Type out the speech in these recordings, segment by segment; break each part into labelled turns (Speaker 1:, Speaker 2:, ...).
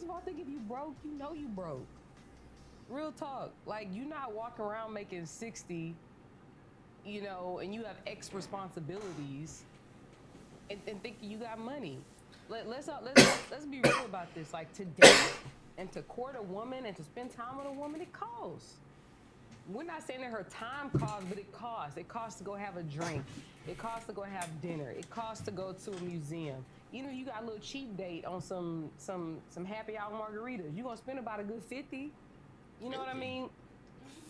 Speaker 1: of all, I think if you broke, you know you broke. Real talk. Like, you not walking around making 60, you know, and you have X responsibilities and thinking you got money. Let's be real about this. Like, to date and to court a woman and to spend time with a woman, it costs. We're not saying that her time costs, but it costs. It costs to go have a drink. It costs to go have dinner. It costs to go to a museum. You know, you got a little cheap date on some happy hour margaritas. You're gonna spend about a good 50. You know 50? What I mean?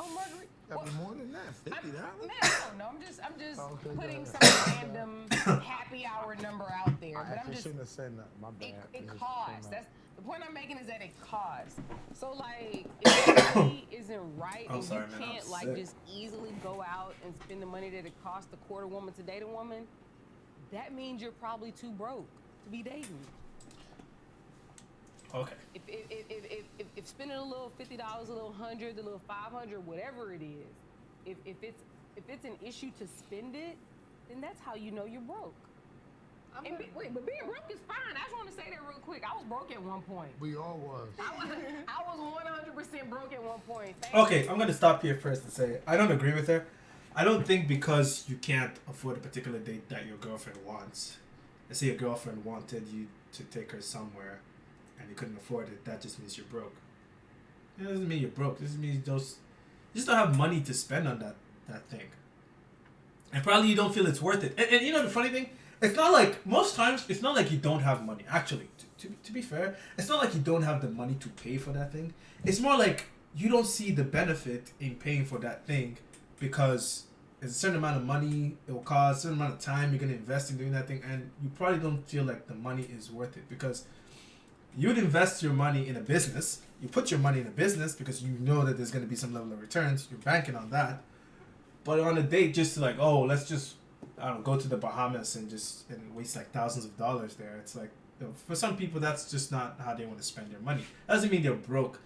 Speaker 1: Oh, margarita.
Speaker 2: That'd be more than that. $50.
Speaker 1: Man, I don't know. I'm just putting some random happy hour number out there. But I'm just
Speaker 2: shouldn't have said that. My bad.
Speaker 1: It costs. That's the point I'm making, is that it costs. So like, if it really isn't right, and you can't like just easily go out and spend the money that it costs to court a woman, to date a woman, that means you're probably too broke to be dating.
Speaker 3: Okay.
Speaker 1: If spending a little $50, a little $100, a little $500, whatever it is, if it's an issue to spend it, then that's how you know you're broke. But being broke is fine. I just want to say that real quick. I was broke at one point.
Speaker 2: We all was.
Speaker 1: I was 100% broke at one point.
Speaker 3: Okay, I'm gonna stop here first and say I don't agree with her. I don't think because you can't afford a particular date that your girlfriend wants. Let's say your girlfriend wanted you to take her somewhere and you couldn't afford it, that just means you're broke. It doesn't mean you're broke. This means you just don't have money to spend on that thing. And probably you don't feel it's worth it. And you know the funny thing? It's not like, most times, it's not like you don't have money. Actually, to be fair, it's not like you don't have the money to pay for that thing. It's more like you don't see the benefit in paying for that thing because there's a certain amount of money it will cost, a certain amount of time you're going to invest in doing that thing, and you probably don't feel like the money is worth it because you'd invest your money in a business. You put your money in a business because you know that there's going to be some level of returns. You're banking on that. But on a date, just to like, oh, let's just, I don't know, go to the Bahamas and waste like thousands of dollars there. It's like, you know, for some people, that's just not how they want to spend their money. That doesn't mean they're broke.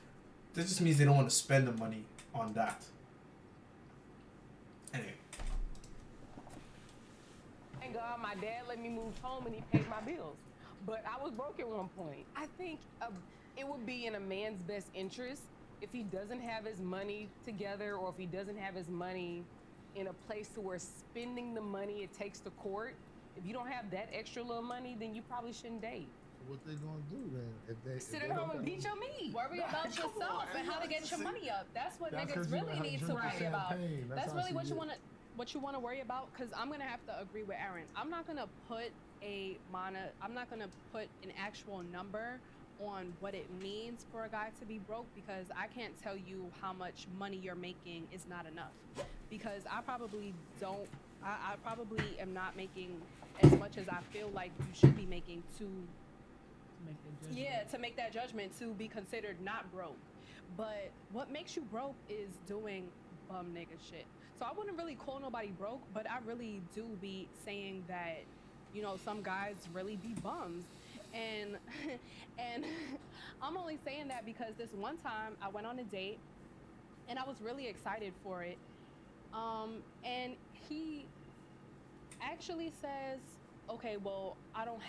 Speaker 3: That just means they don't want to spend the money on that. Anyway.
Speaker 1: Thank God my dad let me move home and he paid my bills. But I was broke at one point. I think it would be in a man's best interest if he doesn't have his money together, or if he doesn't have his money in a place to where spending the money it takes to court, if you don't have that extra little money, then you probably shouldn't date.
Speaker 2: What they gonna do then? If they
Speaker 1: sit at home and beat your meat.
Speaker 4: Worry about yourself and how to get your money up. That's what niggas really need to worry about. That's really what you want to worry about. Because I'm gonna have to agree with Aaron. I'm not gonna put an actual number on what it means for a guy to be broke, because I can't tell you how much money you're making is not enough, because I probably am not making as much as I feel like you should be making to make that judgment to be considered not broke. But what makes you broke is doing bum nigga shit. So I wouldn't really call nobody broke, but I really do be saying that, you know, some guys really be bums. And I'm only saying that because this one time I went on a date and I was really excited for it. And he actually says, okay, well, I don't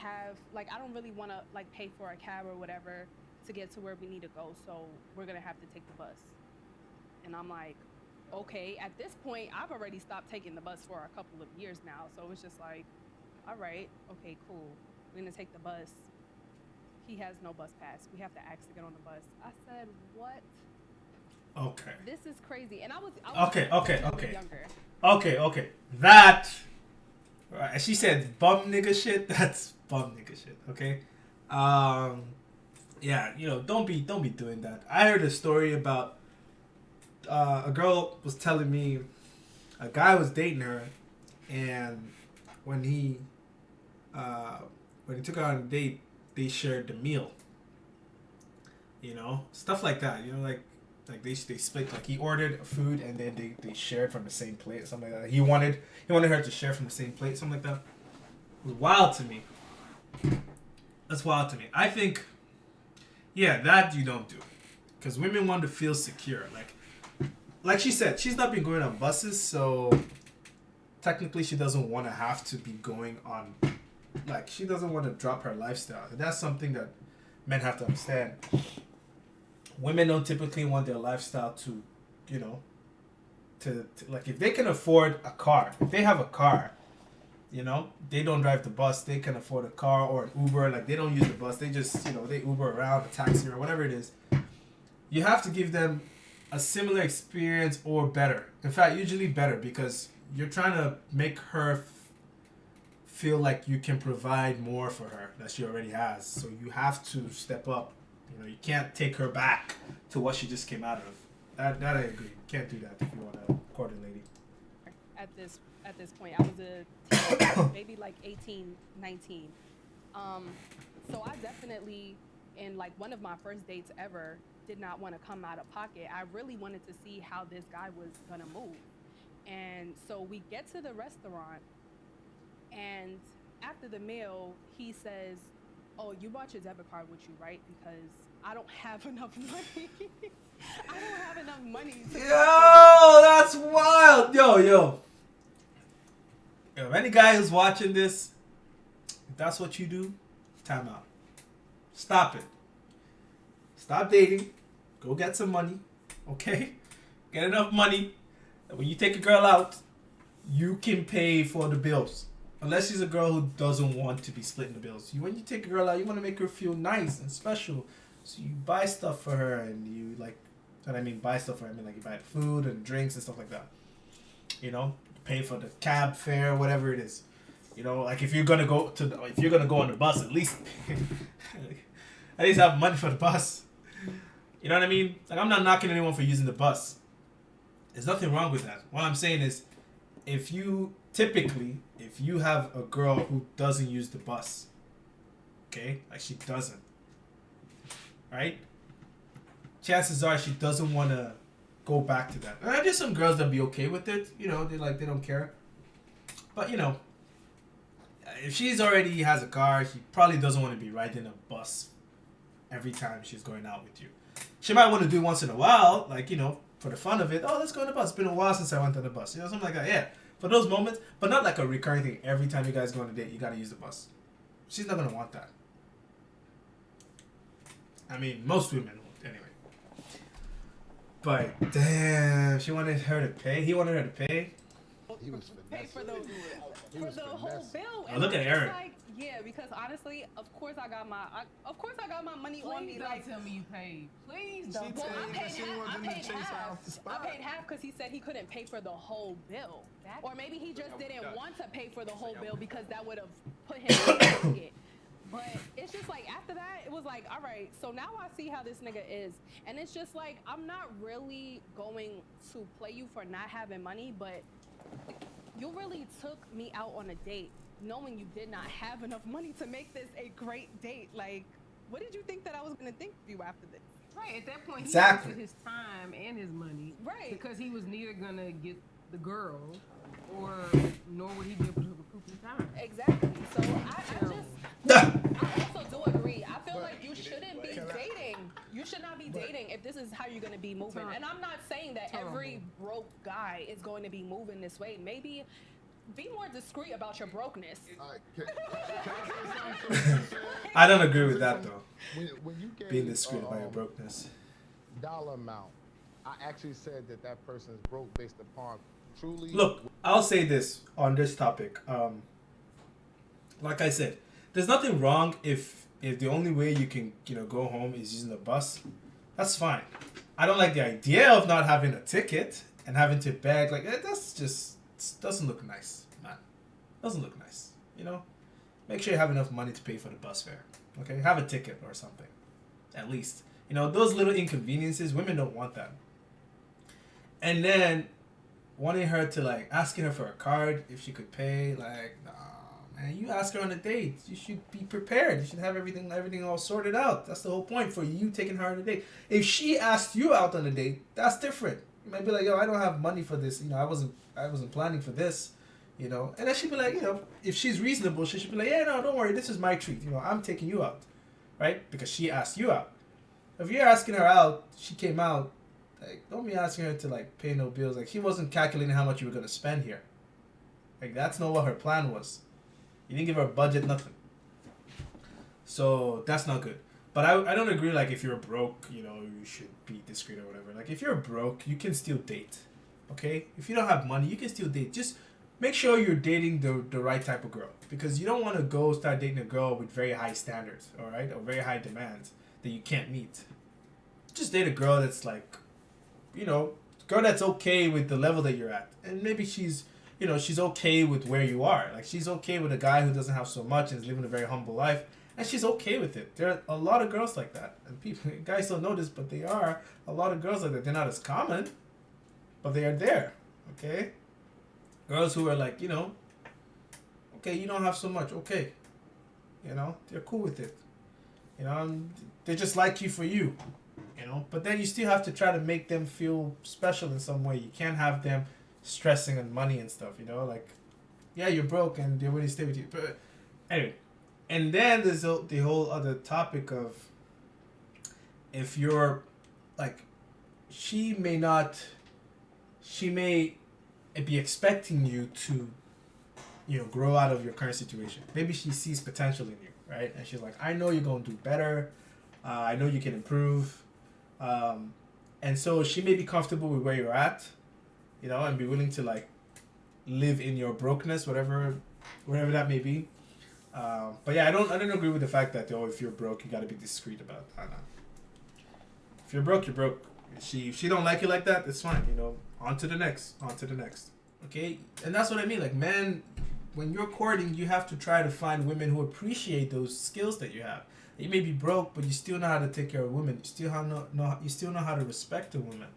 Speaker 4: really want to like pay for a cab or whatever to get to where we need to go. So we're going to have to take the bus. And I'm like, okay, at this point, I've already stopped taking the bus for a couple of years now. So it's just like, all right, okay, cool. We're going to take the bus. He has no bus pass. We have to ask to get on the bus. I said, what?
Speaker 3: Okay.
Speaker 4: This is crazy. And I was
Speaker 3: okay.
Speaker 4: younger.
Speaker 3: Okay. That, right, she said bum nigga shit. That's bum nigga shit. Okay. Yeah, you know, don't be doing that. I heard a story about a girl was telling me a guy was dating her, and when he took her on a date, they shared the meal. You know, stuff like that. You know, like they split. Like he ordered food and then they shared from the same plate, something like that. He wanted her to share from the same plate, something like that. It was wild to me. That's wild to me. I think, yeah, that you don't do, because women want to feel secure. Like she said, she's not been going on buses, so technically she doesn't want to have to be going on. Like, she doesn't want to drop her lifestyle. And that's something that men have to understand. women don't typically want their lifestyle to, you know, to like if they can afford a car, if they have a car, you know, they don't drive the bus, they can afford a car or an Uber, like they don't use the bus, they just, you know, they Uber around, a taxi or whatever it is. You have to give them a similar experience or better. In fact, usually better, because you're trying to make her feel like you can provide more for her that she already has. So you have to step up. You know, you can't take her back to what she just came out of. That I agree. You can't do that if you want to court a lady.
Speaker 4: At this point, I was a teenager, maybe like 18, 19. So I definitely, in like one of my first dates ever, did not want to come out of pocket. I really wanted to see how this guy was gonna move. And so we get to the restaurant, and after the meal, he says, "Oh, you brought your debit card with you, right? Because I don't have enough money. I don't have enough money to."
Speaker 3: Yo, that's wild. Yo. If any guy who's watching this, if that's what you do, time out. Stop it. Stop dating. Go get some money. Okay? Get enough money that when you take a girl out, you can pay for the bills. Unless she's a girl who doesn't want to be splitting the bills. When you take a girl out, you want to make her feel nice and special. So you buy stuff for her, and you like, when I mean buy stuff for her, I mean like you buy food and drinks and stuff like that. You know, pay for the cab fare, whatever it is. You know, like if you're gonna go on the bus, at least have money for the bus. You know what I mean? Like, I'm not knocking anyone for using the bus. There's nothing wrong with that. What I'm saying is, if you have a girl who doesn't use the bus, okay, like she doesn't, right? Chances are she doesn't want to go back to that. And there's some girls that be okay with it, you know, they don't care. But you know, if she's already has a car, she probably doesn't want to be riding a bus every time she's going out with you. She might want to do it once in a while, like, you know, for the fun of it. Oh, let's go on the bus. It's been a while since I went on the bus. You know, something like that. Yeah. For those moments, but not like a recurring thing. Every time you guys go on a date, you gotta use the bus. She's not gonna want that. I mean, most women won't, anyway. But damn, she wanted her to pay. He wanted her to pay.
Speaker 2: He was
Speaker 4: Pay for the whole
Speaker 2: finessing.
Speaker 4: bill.
Speaker 3: Oh, look at
Speaker 4: it's
Speaker 3: Eric.
Speaker 4: Like, yeah, because honestly, of course I got my money on me.
Speaker 1: Please don't
Speaker 4: Like,
Speaker 1: tell me you paid. Please
Speaker 2: She
Speaker 1: don't
Speaker 2: told
Speaker 1: tell
Speaker 4: I
Speaker 1: me.
Speaker 2: you
Speaker 4: paid
Speaker 2: she
Speaker 4: half.
Speaker 2: wanted
Speaker 4: I
Speaker 2: him to
Speaker 4: paid
Speaker 2: chase her
Speaker 4: half.
Speaker 2: off the
Speaker 4: I
Speaker 2: spot.
Speaker 4: paid half because he said he couldn't pay for the whole bill, or maybe he just didn't want to pay for the whole bill because that would have put him in the pocket. But it's just like after that, it was like, all right, so now I see how this nigga is, and it's just like I'm not really going to play you for not having money, but you really took me out on a date knowing you did not have enough money to make this a great date. Like, what did you think that I was gonna think of you after this?
Speaker 1: Right, at that point,
Speaker 3: Exactly.
Speaker 1: he wasted his time and his money.
Speaker 4: Right.
Speaker 1: Because he was neither gonna get the girl, or nor would he be able to recoup his time.
Speaker 4: Exactly. So I
Speaker 1: Terrible.
Speaker 4: also do agree. I feel like you shouldn't be dating. You should not be dating if this is how you're going to be moving. And I'm not saying that every broke guy is going to be moving this way. Maybe be more discreet about your brokenness.
Speaker 2: All right, can I say something?
Speaker 3: I don't agree with that though.
Speaker 2: When you gave
Speaker 3: Being discreet about your brokenness.
Speaker 2: dollar amount, I actually said that person is broke based upon truly.
Speaker 3: Look, I'll say this on this topic. Like I said, there's nothing wrong if the only way you can, you know, go home is using the bus. That's fine. I don't like the idea of not having a ticket and having to beg. Like, that's just doesn't look nice, man. Doesn't look nice. You know, make sure you have enough money to pay for the bus fare. Okay, have a ticket or something, at least. You know, those little inconveniences, women don't want that. And then wanting her to, like, asking her for a card if she could pay, like, nah, man, you ask her on a date. You should be prepared. You should have everything all sorted out. That's the whole point for you taking her on a date. If she asked you out on a date, that's different. You might be like, yo, I don't have money for this. You know, I wasn't planning for this. You know, and then she'd be like, you know, if she's reasonable, she should be like, yeah, no, don't worry, this is my treat. You know, I'm taking you out, right? Because she asked you out. If you're asking her out, she came out. Like, don't be asking her to, like, pay no bills. Like, she wasn't calculating how much you were gonna spend here. Like, that's not what her plan was. You didn't give her a budget, nothing. So that's not good. But I don't agree, like, if you're broke, you know, you should be discreet or whatever. Like, if you're broke, you can still date, okay? If you don't have money, you can still date. Just make sure you're dating the right type of girl. Because you don't want to go start dating a girl with very high standards, all right? Or very high demands that you can't meet. Just date a girl that's, like, you know, girl that's okay with the level that you're at. And maybe she's, you know, she's okay with where you are. Like, she's okay with a guy who doesn't have so much and is living a very humble life. And she's okay with it. There are a lot of girls like that. And people, guys don't know this, but they are a lot of girls like that. They're not as common, but they are there. Okay? Girls who are like, you know, okay, you don't have so much. Okay. You know, they're cool with it. You know, and they just like you for you. You know, but then you still have to try to make them feel special in some way. You can't have them stressing on money and stuff, you know? Like, yeah, you're broke and they wouldn't stay with you. But anyway. And then there's the whole other topic of if you're, like, she may be expecting you to, you know, grow out of your current situation. Maybe she sees potential in you, right? And she's like, I know you're going to do better. I know you can improve. And so she may be comfortable with where you're at, you know, and be willing to, like, live in your brokenness, whatever that may be. But yeah, I don't agree with the fact that, oh, if you're broke, you gotta be discreet about that. If you're broke, you're broke. If she don't like you like that, it's fine. You know, on to the next. Okay, and that's what I mean. Like, man, when you're courting, you have to try to find women who appreciate those skills that you have. You may be broke, but you still know how to take care of women. You still know how to respect a woman.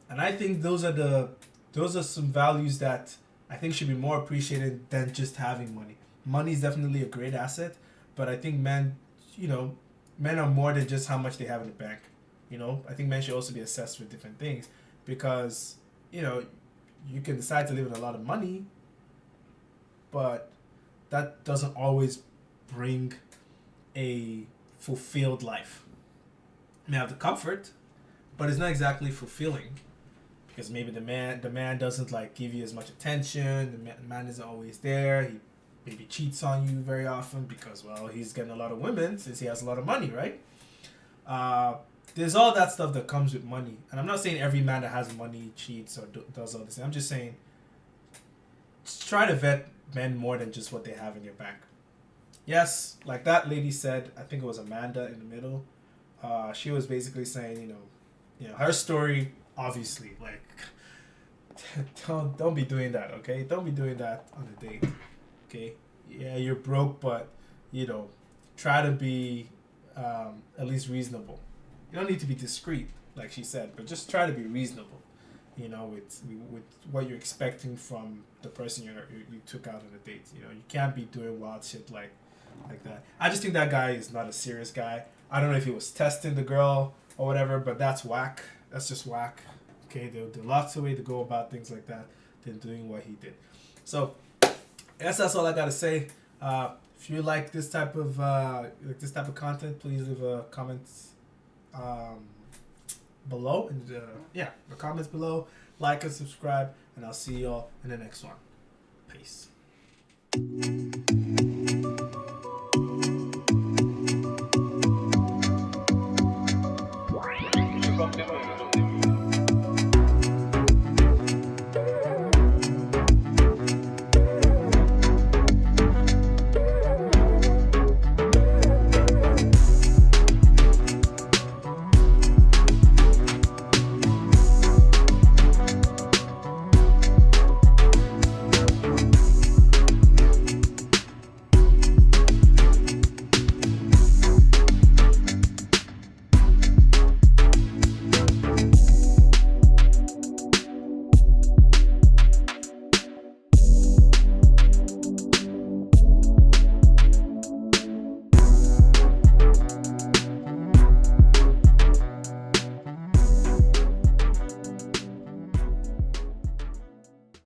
Speaker 3: And I think those are some values that I think should be more appreciated than just having money. Money is definitely a great asset, but I think men are more than just how much they have in the bank. You know, I think men should also be assessed with different things because, you know, you can decide to live with a lot of money, but that doesn't always bring a fulfilled life. You may have the comfort, but it's not exactly fulfilling because maybe the man doesn't, like, give you as much attention. The man isn't always there. He maybe cheats on you very often because, well, he's getting a lot of women since he has a lot of money, right? There's all that stuff that comes with money. And I'm not saying every man that has money cheats or does all this. I'm just saying just try to vet men more than just what they have in your bank. Yes, like that lady said, I think it was Amanda in the middle. She was basically saying, you know, her story, obviously, like, don't be doing that, okay? Don't be doing that on a date. Okay, yeah, you're broke, but, you know, try to be at least reasonable. You don't need to be discreet, like she said, but just try to be reasonable, you know, with what you're expecting from the person you took out on a date. You know, you can't be doing wild shit like that. I just think that guy is not a serious guy. I don't know if he was testing the girl or whatever, but that's whack. That's just whack. Okay, there are lots of ways to go about things like that than doing what he did. So, I guess that's all I gotta say. If you like this type of content, please leave a comment below, and the comments below. Like and subscribe, and I'll see y'all in the next one. Peace.
Speaker 5: Something